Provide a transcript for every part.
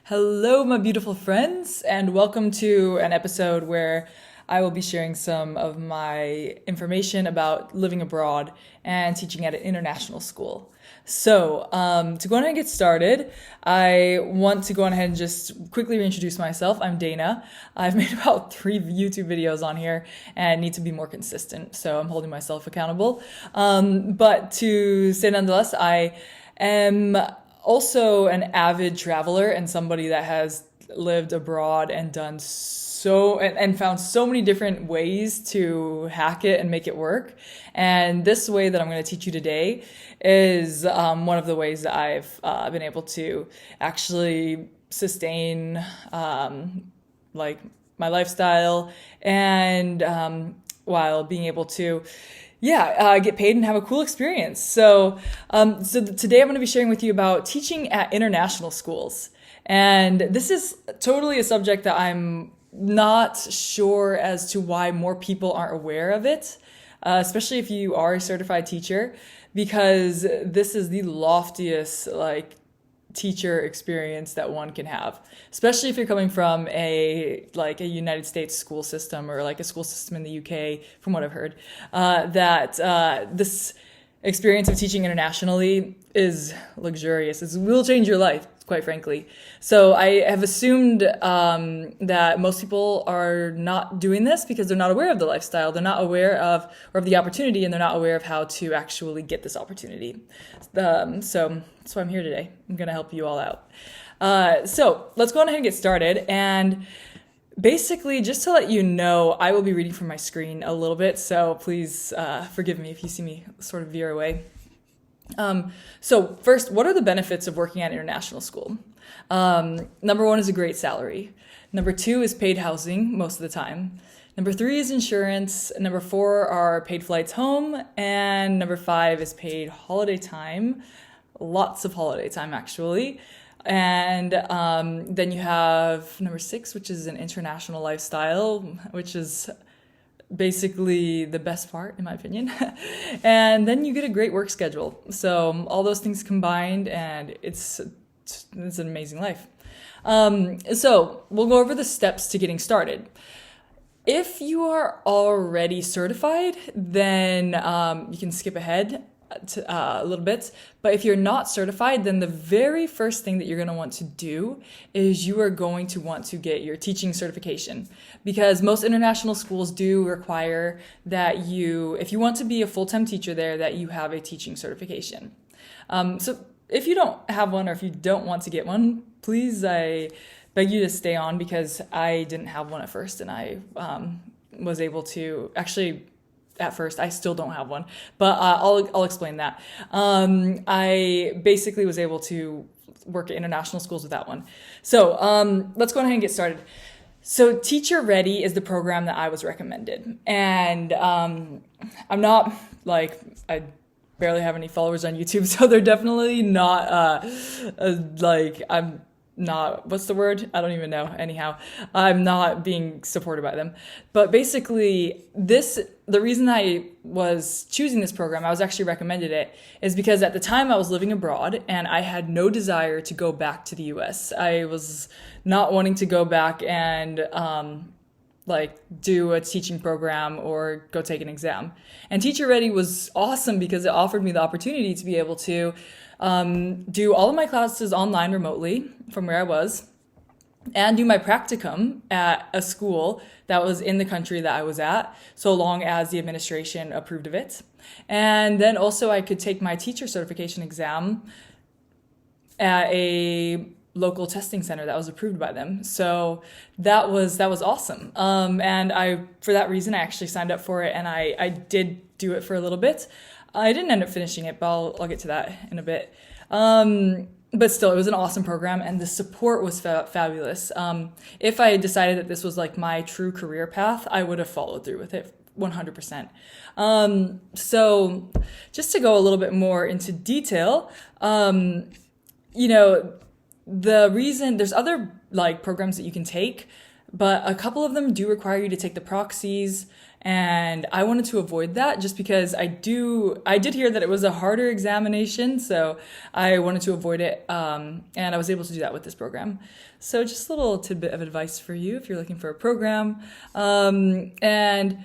Hello, my beautiful friends, and welcome to an episode where I will be sharing some of my information about living abroad and teaching at an international school. To go ahead and get started, I want to go ahead and just quickly reintroduce myself. I'm Dana. I've made about 3 YouTube videos on here and need to be more consistent, so I'm holding myself accountable. But to say nonetheless, I am also an avid traveler and somebody that has lived abroad and done and found so many different ways to hack it and make it work. And this way that I'm going to teach you today is one of the ways that I've been able to actually sustain like my lifestyle and while being able to get paid and have a cool experience. Today I'm going to be sharing with you about teaching at international schools. And this is totally a subject that I'm not sure as to why more people aren't aware of it, especially if you are a certified teacher, because this is the loftiest, teacher experience that one can have, especially if you're coming from a United States school system or like a school system in the UK, from what I've heard, this experience of teaching internationally is luxurious. It will change your life, quite frankly. So I have assumed that most people are not doing this because they're not aware of the lifestyle. They're not aware of the opportunity, and they're not aware of how to actually get this opportunity. So that's why I'm here today. I'm going to help you all out. So let's go on ahead and get started. And basically, just to let you know, I will be reading from my screen a little bit, so please forgive me if you see me sort of veer away. So first, what are the benefits of working at international school? Number 1 is a great salary. Number 2 is paid housing most of the time. Number 3 is insurance. Number 4 are paid flights home. And number 5 is paid holiday time. Lots of holiday time, actually. And then you have number 6, which is an international lifestyle, which is basically the best part, in my opinion. And then you get a great work schedule. So all those things combined, and it's an amazing life. So we'll go over the steps to getting started. If you are already certified, then you can skip ahead a little bit. But if you're not certified, then the very first thing that you're going to want to do is you are going to want to get your teaching certification, because most international schools do require that you, if you want to be a full-time teacher there, that you have a teaching certification. So if you don't have one, or if you don't want to get one, please, I beg you to stay on, because I didn't have one at first, and I was able to actually. At first, I still don't have one, but I'll explain that. I basically was able to work at international schools with that one. So let's go ahead and get started. So Teacher Ready is the program that I was recommended. And I'm not I barely have any followers on YouTube, so they're definitely not I'm not, what's the word? I don't even know. Anyhow, I'm not being supported by them. But basically, the reason I was choosing this program, I was actually recommended it, is because at the time I was living abroad and I had no desire to go back to the US. I was not wanting to go back and do a teaching program or go take an exam. And Teacher Ready was awesome because it offered me the opportunity to be able to do all of my classes online remotely from where I was, and do my practicum at a school that was in the country that I was at, so long as the administration approved of it. And then also I could take my teacher certification exam at a local testing center that was approved by them. So that was awesome. And for that reason, I actually signed up for it, and I did do it for a little bit. I didn't end up finishing it, but I'll get to that in a bit. But still, it was an awesome program, and the support was fabulous. If I had decided that this was like my true career path, I would have followed through with it 100%. So just to go a little bit more into detail, the reason there's other programs that you can take, but a couple of them do require you to take the proxies, and I wanted to avoid that just because I did hear that it was a harder examination, so I wanted to avoid it, and I was able to do that with this program. So just a little tidbit of advice for you if you're looking for a program. And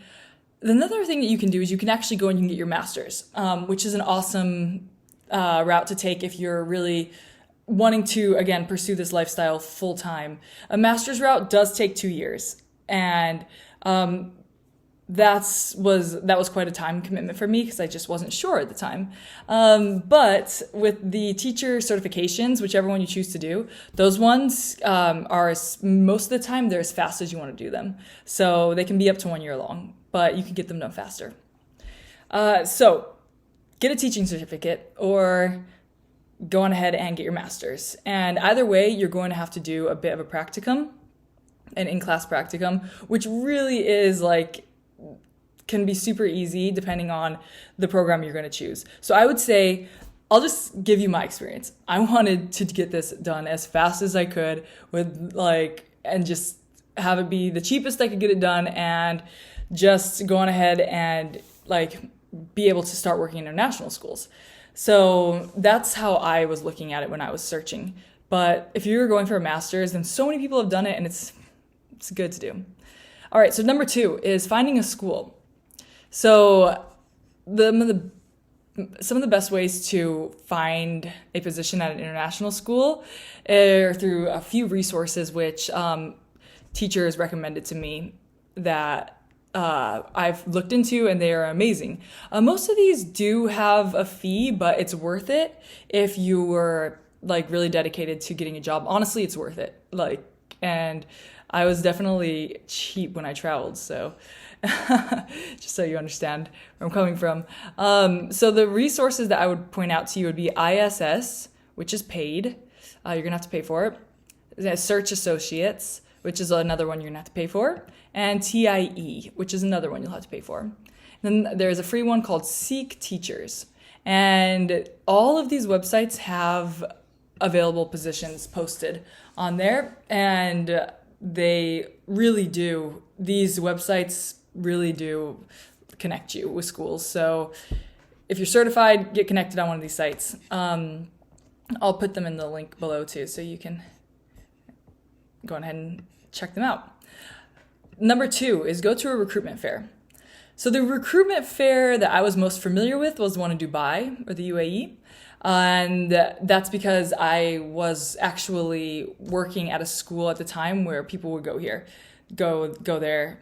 another thing that you can do is you can actually go and you can get your master's, which is an awesome route to take if you're really wanting to, again, pursue this lifestyle full time. A master's route does take 2 years, and that was quite a time commitment for me because I just wasn't sure at the time. But with the teacher certifications, whichever one you choose to do, those ones are most of the time they're as fast as you want to do them. So they can be up to 1 year long, but you can get them done faster. So get a teaching certificate or go on ahead and get your master's. And either way, you're going to have to do a bit of a practicum, an in-class practicum, which really is can be super easy depending on the program you're going to choose. So I would say, I'll just give you my experience. I wanted to get this done as fast as I could and just have it be the cheapest I could get it done and just go on ahead and be able to start working in international schools. So that's how I was looking at it when I was searching. But if you're going for a master's, then so many people have done it and it's good to do. All right, so number 2 is finding a school. So some of the best ways to find a position at an international school are through a few resources which teachers recommended to me that I've looked into, and they are amazing. Most of these do have a fee, but it's worth it if you were really dedicated to getting a job. Honestly, it's worth it. And I was definitely cheap when I traveled, so just so you understand where I'm coming from. So the resources that I would point out to you would be ISS, which is paid. You're gonna have to pay for it. Search Associates, which is another one you're gonna have to pay for, and TIE, which is another one you'll have to pay for. Then there's a free one called Seek Teachers, and all of these websites have available positions posted on there, and they really do. These websites really do connect you with schools. So if you're certified, get connected on one of these sites. I'll put them in the link below too, so you can go ahead and check them out. Number 2 is go to a recruitment fair. So the recruitment fair that I was most familiar with was the one in Dubai or the UAE. And that's because I was actually working at a school at the time where people would go there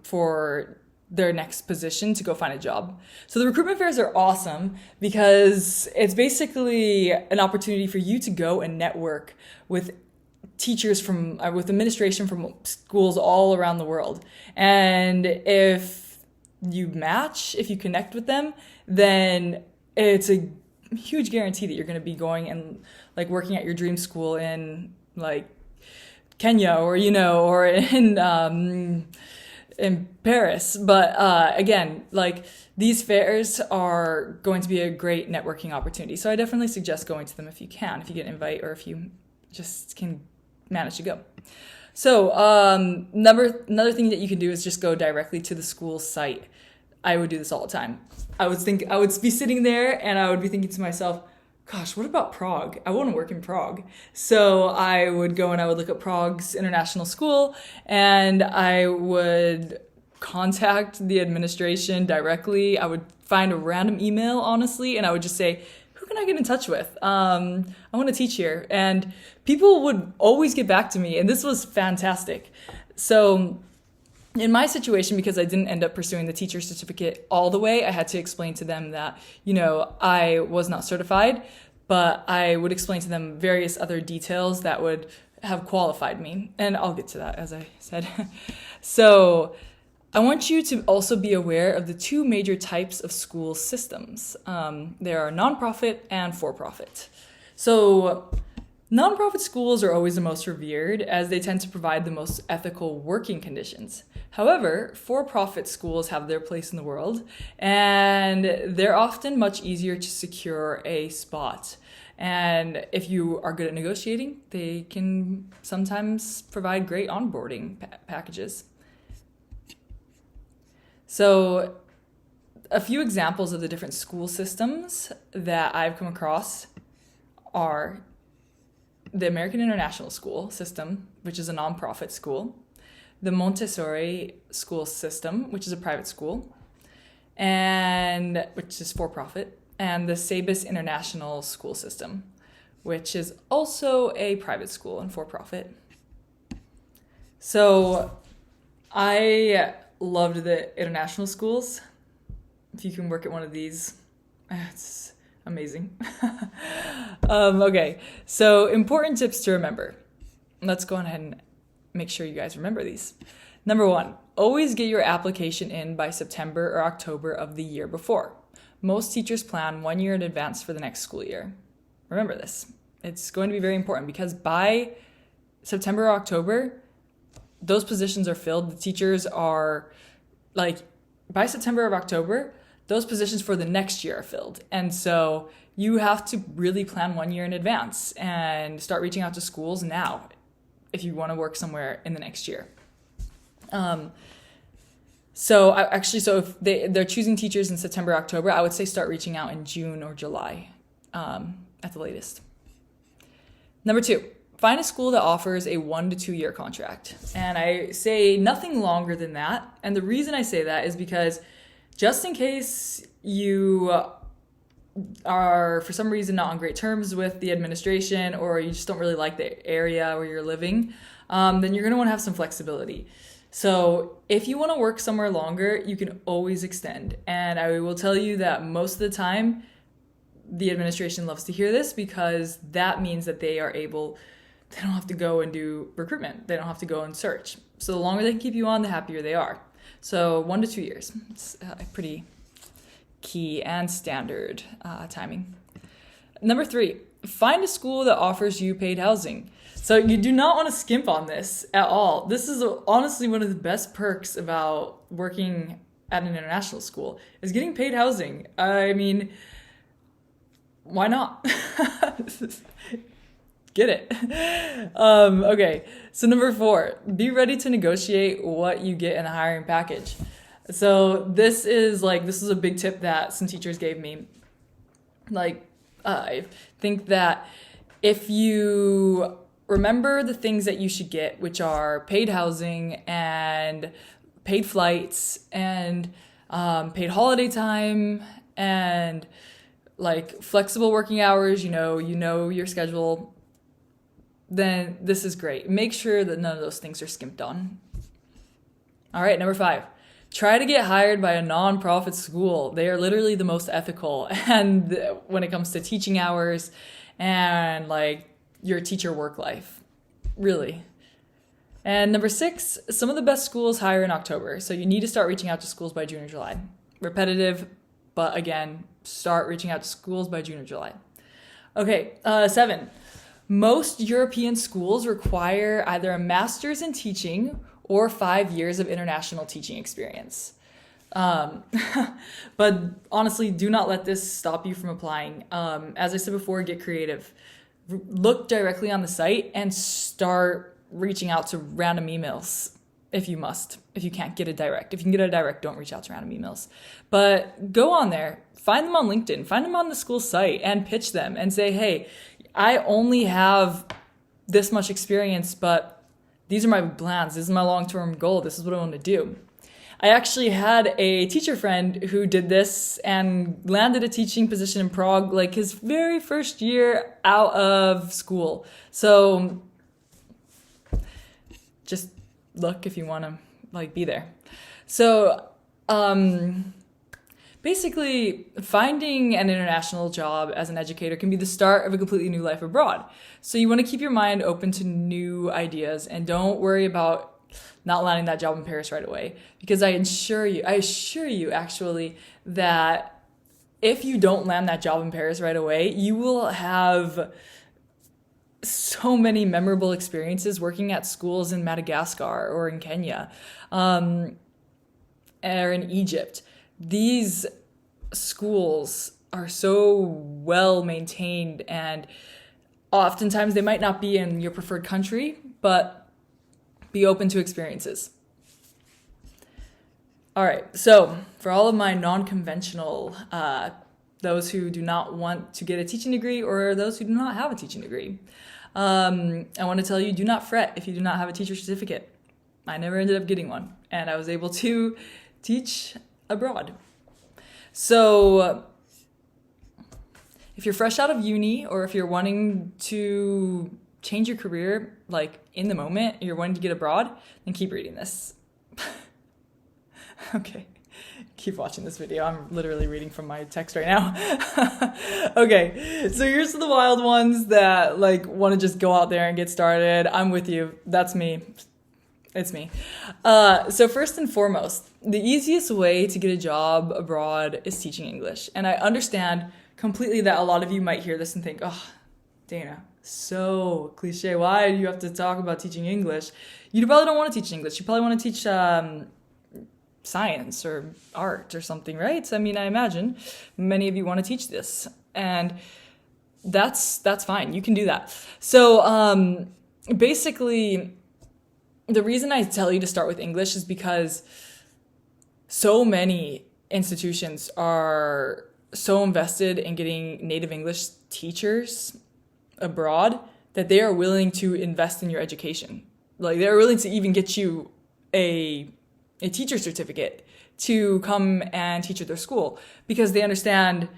for their next position to go find a job. So the recruitment fairs are awesome because it's basically an opportunity for you to go and network with teachers with administration from schools all around the world. And if you connect with them, then it's a huge guarantee that you're going to be going and working at your dream school in Kenya or in Paris. But again, these fairs are going to be a great networking opportunity. So I definitely suggest going to them if you get an invite or if you just can manage to go. So another thing that you can do is just go directly to the school site. I would do this all the time. I would be sitting there and I would be thinking to myself, gosh, what about Prague? I want to work in Prague. So I would go and I would look at Prague's international school, and I would contact the administration directly. I would find a random email, honestly, and I would just say, who can I get in touch with? I want to teach here. And people would always get back to me, and this was fantastic. So in my situation, because I didn't end up pursuing the teacher certificate all the way, I had to explain to them that, I was not certified, but I would explain to them various other details that would have qualified me. And I'll get to that, as I said. So I want you to also be aware of the 2 major types of school systems. There are nonprofit and for-profit. So nonprofit schools are always the most revered as they tend to provide the most ethical working conditions. However, for-profit schools have their place in the world, and they're often much easier to secure a spot. And if you are good at negotiating, they can sometimes provide great onboarding packages. So a few examples of the different school systems that I've come across are the American International School System, which is a nonprofit school, the Montessori school system, which is a private school, and which is for-profit, and the Sabis International School System, which is also a private school and for-profit. So I loved the international schools. If you can work at one of these, it's amazing. Okay, so important tips to remember. Let's go ahead and make sure you guys remember these. Number 1, always get your application in by September or October of the year before. Most teachers plan 1 year in advance for the next school year. Remember this. It's going to be very important because by September or October, those positions are filled. The teachers are by September or October, those positions for the next year are filled. And so you have to really plan 1 year in advance and start reaching out to schools now if you want to work somewhere in the next year. So if they're choosing teachers in September, October, I would say start reaching out in June or July at the latest. Number 2, find a school that offers a 1 to 2 year contract. And I say nothing longer than that. And the reason I say that is because just in case you are for some reason not on great terms with the administration, or you just don't really like the area where you're living, then you're going to want to have some flexibility. So if you want to work somewhere longer, you can always extend. And I will tell you that most of the time, the administration loves to hear this because that means that they don't have to go and do recruitment. They don't have to go and search. So the longer they can keep you on, the happier they are. So 1 to 2 years. It's pretty key and standard timing. Number 3, find a school that offers you paid housing. So you do not want to skimp on this at all. This is honestly one of the best perks about working at an international school is getting paid housing. I mean, why not? Get it. Okay, so number 4, be ready to negotiate what you get in the hiring package. So this is a big tip that some teachers gave me. I think that if you remember the things that you should get, which are paid housing and paid flights and paid holiday time and flexible working hours, you know your schedule, then this is great. Make sure that none of those things are skimped on. All right, number 5, try to get hired by a nonprofit school. They are literally the most ethical and when it comes to teaching hours and your teacher work life, really. And number 6, some of the best schools hire in October. So you need to start reaching out to schools by June or July. Repetitive, but again, start reaching out to schools by June or July. Okay, 7. Most European schools require either a master's in teaching or 5 years of international teaching experience. But honestly, do not let this stop you from applying. As I said before, get creative. Look directly on the site and start reaching out to random emails if you must. If you can't get a direct. If you can get a direct, don't reach out to random emails. But go on there. Find them on LinkedIn. Find them on the school site and pitch them and say, hey, I only have this much experience, but these are my plans. This is my long-term goal. This is what I want to do. I actually had a teacher friend who did this and landed a teaching position in Prague, his very first year out of school. So just look if you want to be there. So basically, finding an international job as an educator can be the start of a completely new life abroad. So you want to keep your mind open to new ideas and don't worry about not landing that job in Paris right away. Because I assure you actually that if you don't land that job in Paris right away, you will have so many memorable experiences working at schools in Madagascar or in Kenya or in Egypt. These schools are so well maintained, and oftentimes they might not be in your preferred country, but be open to experiences. All right, so for all of my non-conventional, those who do not want to get a teaching degree or those who do not have a teaching degree, I want to tell you, do not fret if you do not have a teacher certificate. I never ended up getting one, and I was able to teach abroad. So if you're fresh out of uni, or if you're wanting to change your career, like in the moment, you're wanting to get abroad, then keep reading this. Okay, keep watching this video. I'm literally reading from my text right now. Okay, so here's the wild ones that like want to just go out there and get started. I'm with you. That's me. It's me. So first and foremost, the easiest way to get a job abroad is teaching English. And I understand completely that a lot of you might hear this and think, oh, Dana, so cliche. Why do you have to talk about teaching English? You probably don't want to teach English. You probably want to teach science or art or something, right? I mean, I imagine many of you want to teach this, and that's fine. You can do that. So basically, the reason I tell you to start with English is because so many institutions are so invested in getting native English teachers abroad that they are willing to invest in your education. Like, they're willing to even get you a teacher certificate to come and teach at their school, because they understand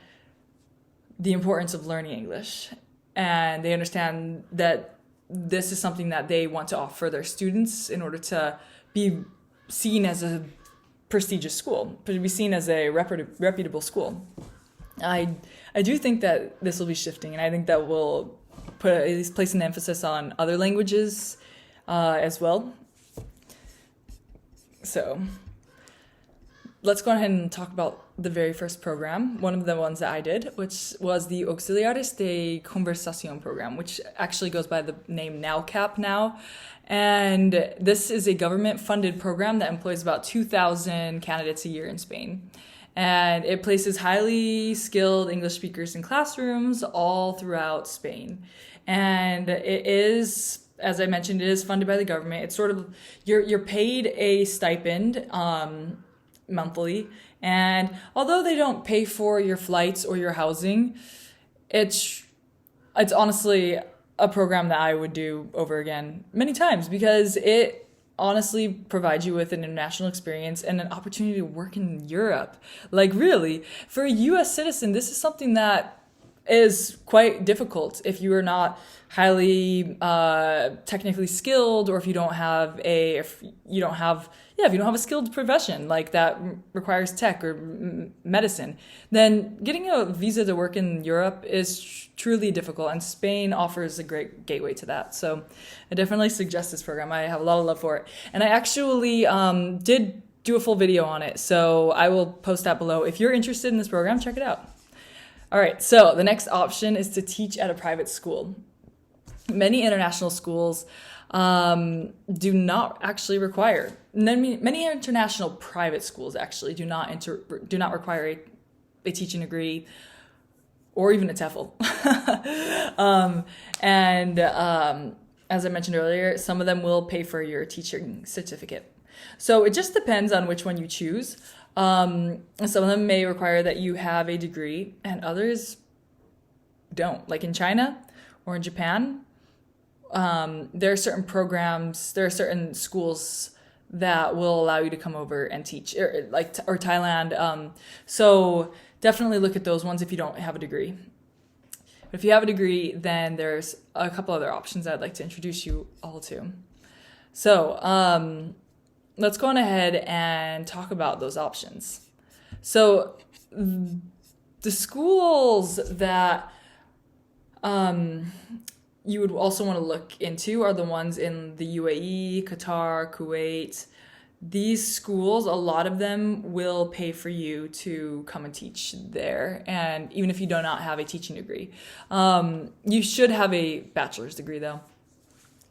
the importance of learning English, and they understand that this is something that they want to offer their students in order to be seen as a prestigious school, to be seen as a reputable school. I do think that this will be shifting, and I think that will at least place an emphasis on other languages as well. So let's go ahead and talk about the very first program, one of the ones that I did, which was the Auxiliares de Conversación program, which actually goes by the name NowCap now. And this is a government-funded program that employs about 2,000 candidates a year in Spain. And it places highly skilled English speakers in classrooms all throughout Spain. And it is, as I mentioned, it is funded by the government. It's sort of, you're paid a stipend monthly, and although they don't pay for your flights or your housing, it's honestly a program that I would do over again many times, because it honestly provides you with an international experience and an opportunity to work in Europe. Like, really, for a US citizen, this is something that is quite difficult if you are not highly technically skilled, or if you don't have a skilled profession like that requires tech or medicine. Then getting a visa to work in Europe is truly difficult, and Spain offers a great gateway to that. So I definitely suggest this program. I have a lot of love for it, and I actually did do a full video on it, so I will post that below. If you're interested in this program, check it out. All right, so the next option is to teach at a private school. Many international schools do not actually require, many international private schools actually do not require a teaching degree or even a TEFL. As I mentioned earlier, some of them will pay for your teaching certificate. So it just depends on which one you choose. Some of them may require that you have a degree, and others don't. Like in China or in Japan, there are certain programs, there are certain schools that will allow you to come over and teach, or Thailand. So definitely look at those ones if you don't have a degree. But if you have a degree, then there's a couple other options I'd like to introduce you all to. So let's go on ahead and talk about those options. So the schools that you would also want to look into are the ones in the UAE, Qatar, Kuwait. These schools, a lot of them will pay for you to come and teach there. And even if you do not have a teaching degree, you should have a bachelor's degree though.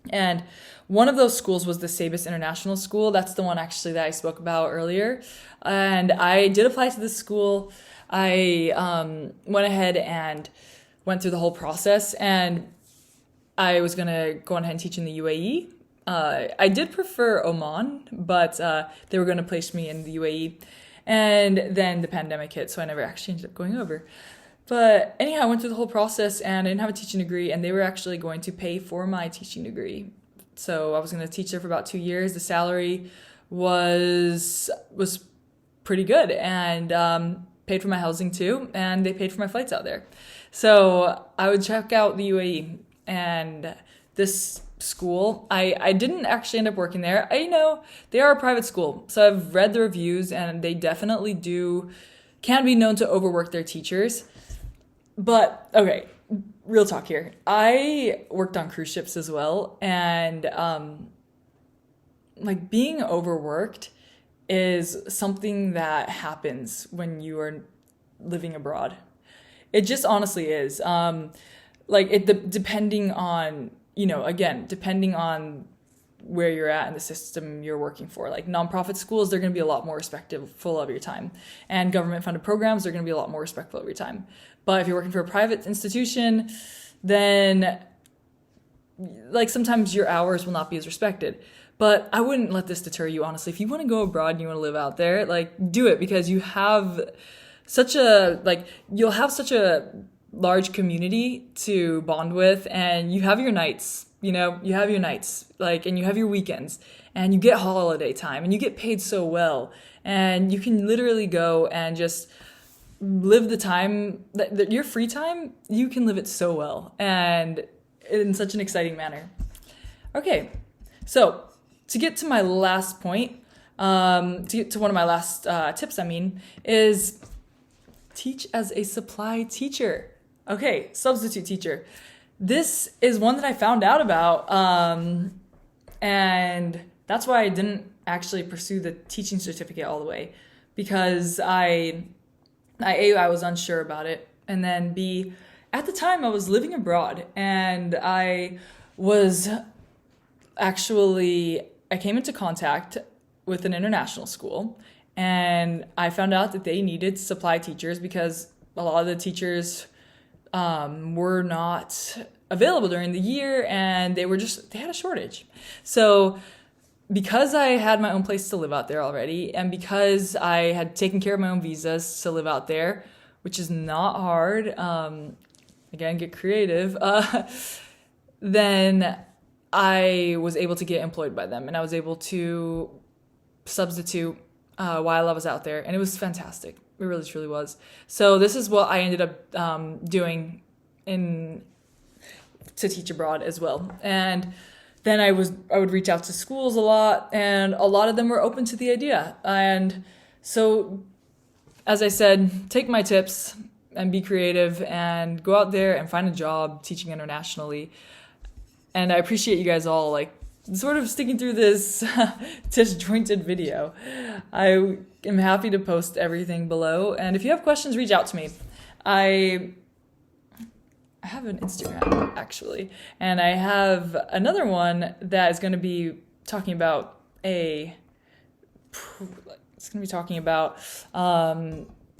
And one of those schools was the Sabis International School. That's the one actually that I spoke about earlier. And I did apply to this school. I went ahead and went through the whole process, and I was going to go on ahead and teach in the UAE. I did prefer Oman, but they were going to place me in the UAE. And then the pandemic hit, so I never actually ended up going over. But anyhow, I went through the whole process, and I didn't have a teaching degree, and they were actually going to pay for my teaching degree. So I was going to teach there for about 2 years. The salary was pretty good, and paid for my housing too, and they paid for my flights out there. So I would check out the UAE, and this school, I didn't actually end up working there. I know they are a private school, so I've read the reviews, and they definitely can be known to overwork their teachers. But okay, real talk here. I worked on cruise ships as well, and like being overworked is something that happens when you are living abroad. It just honestly is. Depending on, depending on where you're at in the system you're working for. Like nonprofit schools, they're going to be a lot more respectful of your time. And government funded programs, they're going to be a lot more respectful of your time. But if you're working for a private institution, then like sometimes your hours will not be as respected. But I wouldn't let this deter you, honestly. If you want to go abroad and you want to live out there, like do it, because you have you'll have such a large community to bond with, and you have your nights, you have your nights, and you have your weekends, and you get holiday time, and you get paid so well, and you can literally go and just live the time, your free time, you can live it so well, and in such an exciting manner. Okay, so to get to my last point, to get to one of my last tips, is teach as a supply teacher. Okay, substitute teacher. This is one that I found out about, and that's why I didn't actually pursue the teaching certificate all the way, because A, I was unsure about it, and then B, at the time I was living abroad, and I came into contact with an international school, and I found out that they needed supply teachers because a lot of the teachers were not available during the year, and they had a shortage. So because I had my own place to live out there already, and because I had taken care of my own visas to live out there, which is not hard, again, get creative, then I was able to get employed by them, and I was able to substitute while I was out there, and it was fantastic. It really truly was. So this is what I ended up doing to teach abroad as well. And then I would reach out to schools a lot, and a lot of them were open to the idea. And so, as I said, take my tips and be creative and go out there and find a job teaching internationally. And I appreciate you guys all sort of sticking through this disjointed video. I am happy to post everything below, and if you have questions, reach out to me. I have an Instagram, actually, and I have another one that is going to be talking about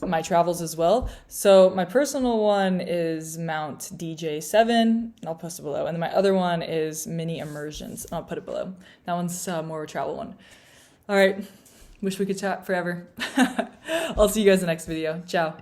my travels as well. So my personal one is Mount DJ7, and I'll post it below. And then my other one is Mini Immersions, and I'll put it below. That one's more of a travel one. All right. Wish we could chat forever. I'll see you guys in the next video. Ciao.